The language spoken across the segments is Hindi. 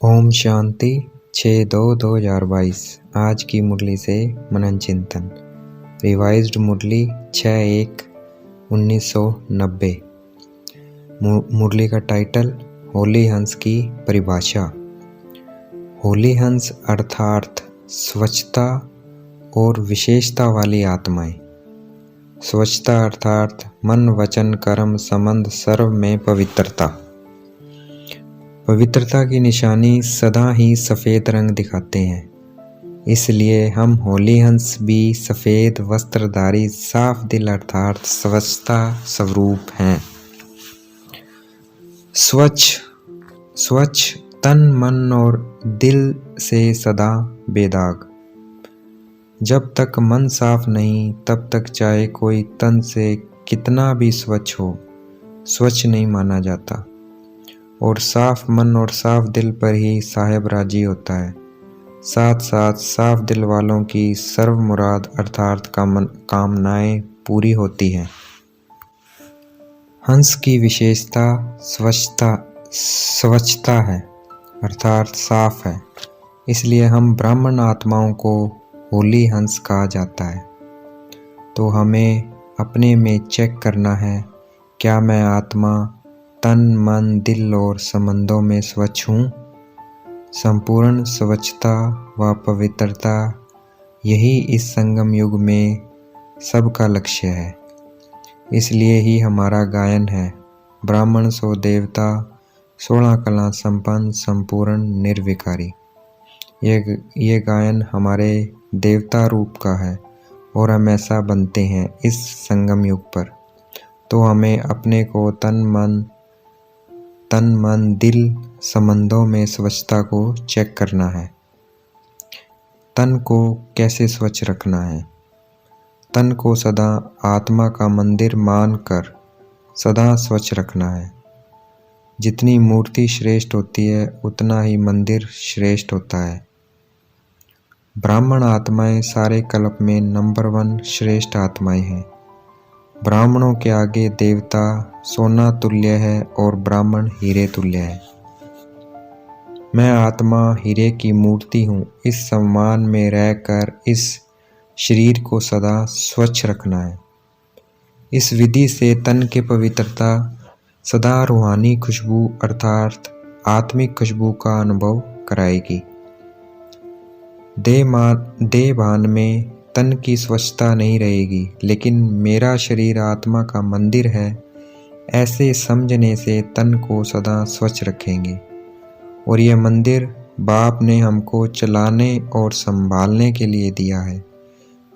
ओम शांति 6/2/2022। आज की मुरली से मनन चिंतन। रिवाइज्ड मुरली 6/1/1990। मुरली का टाइटल होली हंस की परिभाषा। होली हंस अर्थात स्वच्छता और विशेषता वाली आत्माएं। स्वच्छता अर्थात मन वचन कर्म संबंध सर्व में पवित्रता। पवित्रता की निशानी सदा ही सफ़ेद रंग दिखाते हैं, इसलिए हम होली हंस भी सफ़ेद वस्त्रधारी साफ दिल अर्थात स्वच्छता स्वरूप हैं। स्वच्छ तन मन और दिल से सदा बेदाग। जब तक मन साफ नहीं तब तक चाहे कोई तन से कितना भी स्वच्छ हो, स्वच्छ नहीं माना जाता। और साफ मन और साफ दिल पर ही साहेब राजी होता है। साथ साथ साफ दिल वालों की सर्व मुराद अर्थात कामनाएं पूरी होती हैं। हंस की विशेषता स्वच्छता है अर्थात साफ है, इसलिए हम ब्राह्मण आत्माओं को होली हंस कहा जाता है। तो हमें अपने में चेक करना है, क्या मैं आत्मा तन मन दिल और संबंधों में स्वच्छ हूँ। संपूर्ण स्वच्छता व पवित्रता यही इस संगम युग में सबका लक्ष्य है। इसलिए ही हमारा गायन है, ब्राह्मण सो देवता 16 कला संपन्न संपूर्ण निर्विकारी। ये गायन हमारे देवता रूप का है और हम ऐसा बनते हैं इस संगम युग पर। तो हमें अपने को तन मन दिल संबंधों में स्वच्छता को चेक करना है। तन को कैसे स्वच्छ रखना है। तन को सदा आत्मा का मंदिर मानकर सदा स्वच्छ रखना है। जितनी मूर्ति श्रेष्ठ होती है उतना ही मंदिर श्रेष्ठ होता है। ब्राह्मण आत्माएं सारे कल्प में नंबर 1 श्रेष्ठ आत्माएं हैं। ब्राह्मणों के आगे देवता सोना तुल्य है और ब्राह्मण हीरे तुल्य है। मैं आत्मा हीरे की मूर्ति हूँ। इस सम्मान में रहकर इस शरीर को सदा स्वच्छ रखना है। इस विधि से तन के पवित्रता सदा रूहानी खुशबू अर्थात आत्मिक खुशबू का अनुभव कराएगी। देह भान में तन की स्वच्छता नहीं रहेगी, लेकिन मेरा शरीर आत्मा का मंदिर है, ऐसे समझने से तन को सदा स्वच्छ रखेंगे। और यह मंदिर बाप ने हमको चलाने और संभालने के लिए दिया है।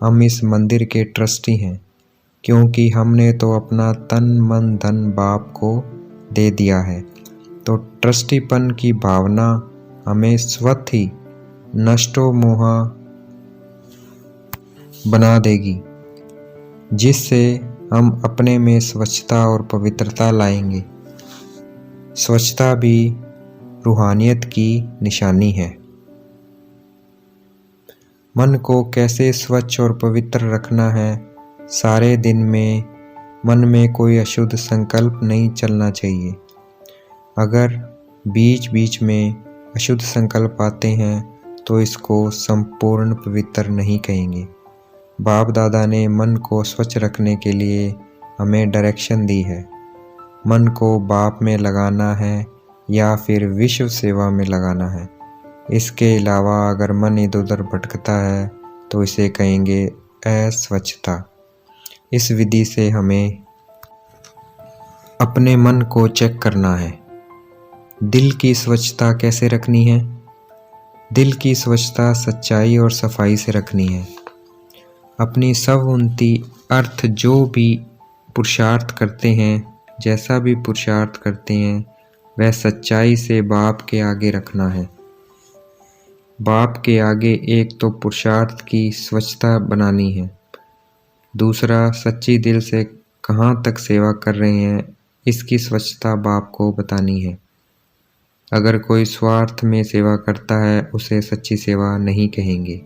हम इस मंदिर के ट्रस्टी हैं, क्योंकि हमने तो अपना तन मन धन बाप को दे दिया है। तो ट्रस्टीपन की भावना हमें स्वतः ही नष्टो मोहा बना देगी, जिससे हम अपने में स्वच्छता और पवित्रता लाएंगे। स्वच्छता भी रूहानियत की निशानी है। मन को कैसे स्वच्छ और पवित्र रखना है। सारे दिन में मन में कोई अशुद्ध संकल्प नहीं चलना चाहिए। अगर बीच बीच में अशुद्ध संकल्प आते हैं तो इसको संपूर्ण पवित्र नहीं कहेंगे। बाप दादा ने मन को स्वच्छ रखने के लिए हमें डायरेक्शन दी है। मन को बाप में लगाना है या फिर विश्व सेवा में लगाना है। इसके अलावा अगर मन इधर उधर भटकता है तो इसे कहेंगे अस्वच्छता। इस विधि से हमें अपने मन को चेक करना है। दिल की स्वच्छता कैसे रखनी है। दिल की स्वच्छता सच्चाई और सफाई से रखनी है। अपनी सब उन्नति अर्थ जो भी पुरुषार्थ करते हैं, जैसा भी पुरुषार्थ करते हैं, वह सच्चाई से बाप के आगे रखना है। बाप के आगे एक तो पुरुषार्थ की स्वच्छता बनानी है, दूसरा सच्ची दिल से कहाँ तक सेवा कर रहे हैं इसकी स्वच्छता बाप को बतानी है। अगर कोई स्वार्थ में सेवा करता है उसे सच्ची सेवा नहीं कहेंगे।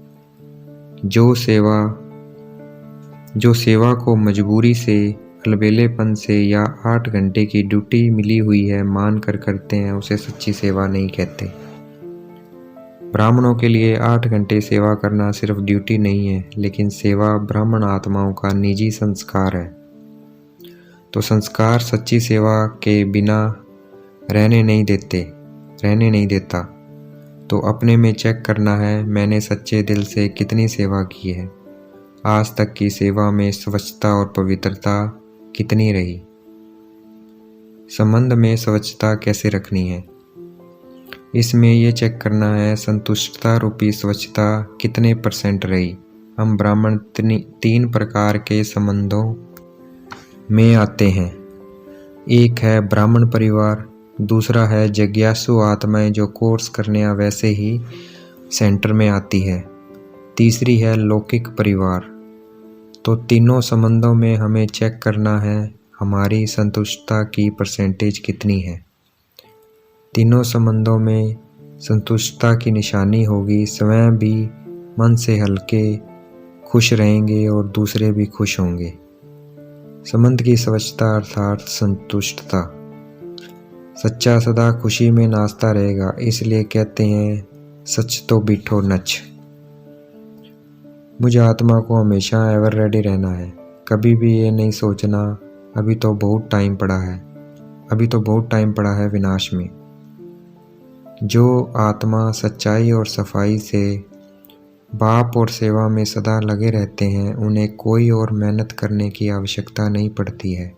जो सेवा को मजबूरी से अलबेलेपन से या 8 घंटे की ड्यूटी मिली हुई है मान कर करते हैं, उसे सच्ची सेवा नहीं कहते। ब्राह्मणों के लिए 8 घंटे सेवा करना सिर्फ ड्यूटी नहीं है, लेकिन सेवा ब्राह्मण आत्माओं का निजी संस्कार है। तो संस्कार सच्ची सेवा के बिना रहने नहीं देता। तो अपने में चेक करना है, मैंने सच्चे दिल से कितनी सेवा की है, आज तक की सेवा में स्वच्छता और पवित्रता कितनी रही, संबंध में स्वच्छता कैसे रखनी है, इसमें ये चेक करना है संतुष्टता रूपी स्वच्छता कितने % रही। हम ब्राह्मण 3 प्रकार के संबंधों में आते हैं। एक है ब्राह्मण परिवार, दूसरा है जिज्ञासु आत्माएं जो कोर्स करने या वैसे ही सेंटर में आती है, तीसरी है लौकिक परिवार। तो तीनों संबंधों में हमें चेक करना है हमारी संतुष्टता की % कितनी है। तीनों संबंधों में संतुष्टता की निशानी होगी, स्वयं भी मन से हल्के खुश रहेंगे और दूसरे भी खुश होंगे। संबंध की स्वच्छता अर्थात संतुष्टता। सच्चा सदा खुशी में नाचता रहेगा, इसलिए कहते हैं सच तो बिठो नच। मुझे आत्मा को हमेशा एवर रेडी रहना है, कभी भी ये नहीं सोचना अभी तो बहुत टाइम पड़ा है विनाश में। जो आत्मा सच्चाई और सफाई से बाप और सेवा में सदा लगे रहते हैं, उन्हें कोई और मेहनत करने की आवश्यकता नहीं पड़ती है।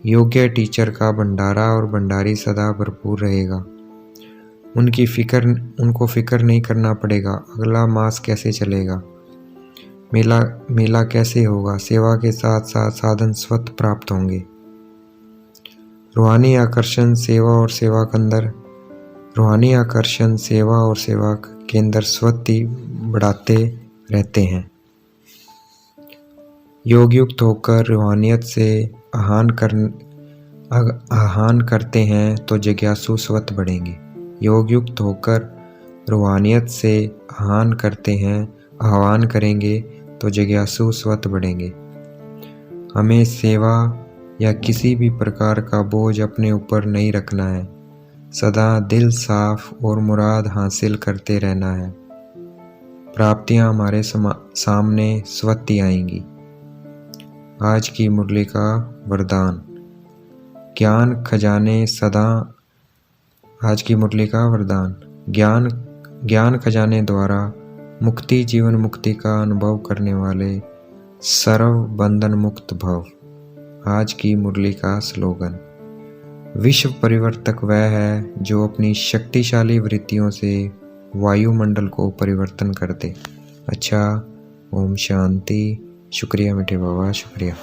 योग्य टीचर का भंडारा और भंडारी सदा भरपूर रहेगा। उनको फिक्र नहीं करना पड़ेगा अगला मास कैसे चलेगा, मेला कैसे होगा। सेवा के साथ साथ साधन स्वतः प्राप्त होंगे। रूहानी आकर्षण सेवा और सेवा के अंदर स्वतः बढ़ाते रहते हैं। योग युक्त होकर रूहानियत से आह्वान करते हैं तो जिज्ञासु स्वतः बढ़ेंगे। योग युक्त होकर रूहानियत से आह्वान करेंगे तो जिज्ञासु स्वतः बढ़ेंगे। हमें सेवा या किसी भी प्रकार का बोझ अपने ऊपर नहीं रखना है, सदा दिल साफ और मुराद हासिल करते रहना है। प्राप्तियां हमारे सामने स्वतः आएंगी। आज की मुरली का वरदान ज्ञान खजाने द्वारा मुक्ति जीवन मुक्ति का अनुभव करने वाले सर्व बंधन मुक्त भव। आज की मुरली का स्लोगन, विश्व परिवर्तक वह है जो अपनी शक्तिशाली वृत्तियों से वायुमंडल को परिवर्तन कर दे। अच्छा, ओम शांति। शुक्रिया मीठे बाबा, शुक्रिया।